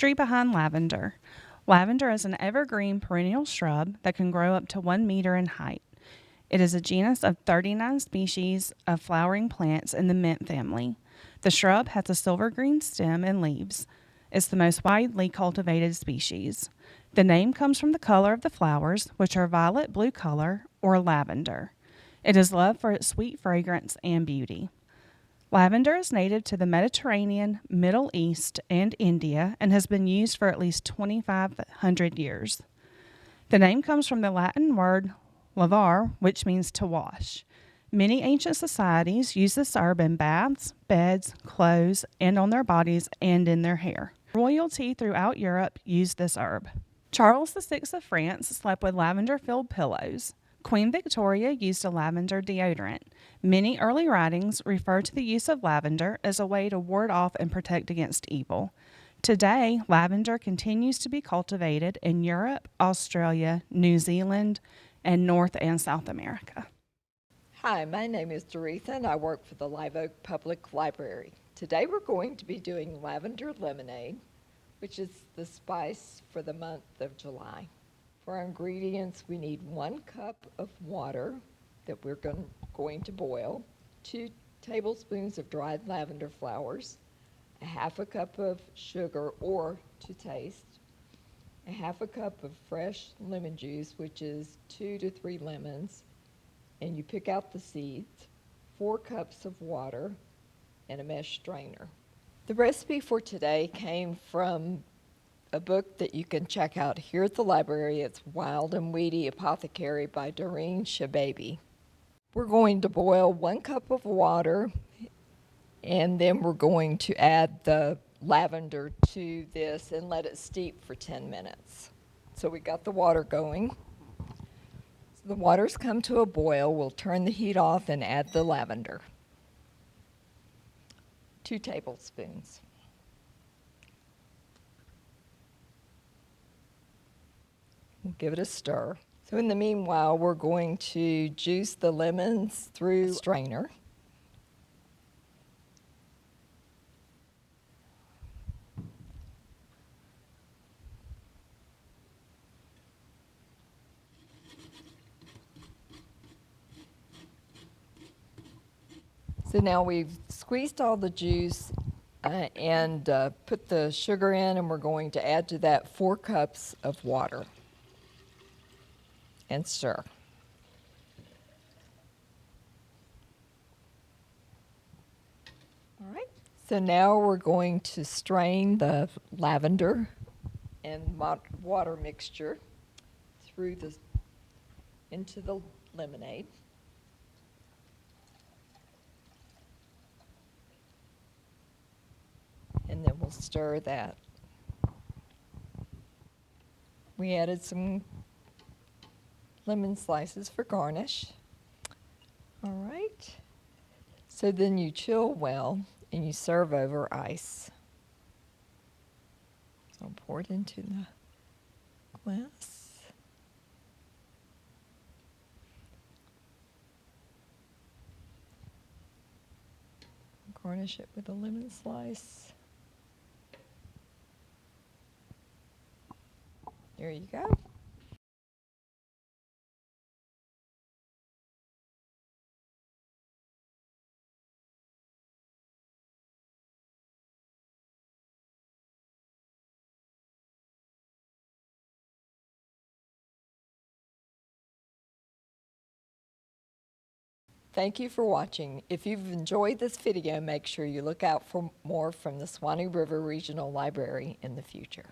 History behind lavender. Lavender is an evergreen perennial shrub that can grow up to 1 meter in height. It is a genus of 39 species of flowering plants in the mint family. The shrub has a silver green stem and leaves. It's the most widely cultivated species. The name comes from the color of the flowers, which are violet blue color or lavender. It is loved for its sweet fragrance and beauty. Lavender is native to the Mediterranean, Middle East, and India and has been used for at least 2,500 years. The name comes from the Latin word lavar, which means to wash. Many ancient societies use this herb in baths, beds, clothes, and on their bodies and in their hair. Royalty throughout Europe used this herb. Charles VI of France slept with lavender-filled pillows. Queen Victoria used a lavender deodorant. Many early writings refer to the use of lavender as a way to ward off and protect against evil. Today, lavender continues to be cultivated in Europe, Australia, New Zealand, and North and South America. Hi, my name is Doretha and I work for the Live Oak Public Library. Today we're going to be doing lavender lemonade, which is the spice for the month of July. For our ingredients, we need 1 cup of water that we're going to boil, 2 tablespoons of dried lavender flowers, a half a cup of sugar or to taste, a half a cup of fresh lemon juice, which is 2 to 3 lemons, and you pick out the seeds, 4 cups of water, and a mesh strainer. The recipe for today came from a book that you can check out here at the library. It's Wild and Weedy Apothecary by Doreen Shababy. We're going to boil 1 cup of water, and then we're going to add the lavender to this and let it steep for 10 minutes. So we got the water going. So the water's come to a boil. We'll turn the heat off and add the lavender. 2 tablespoons. We'll give it a stir. So in the meanwhile, we're going to juice the lemons through a strainer. So now we've squeezed all the juice and put the sugar in, and we're going to add to that 4 cups of water and stir. All right, so now we're going to strain the lavender and water mixture into the lemonade. And then we'll stir that. We added some lemon slices for garnish. All right. So then you chill well and you serve over ice. So I'll pour it into the glass. Garnish it with a lemon slice. There you go. Thank you for watching. If you've enjoyed this video, make sure you look out for more from the Suwannee River Regional Library in the future.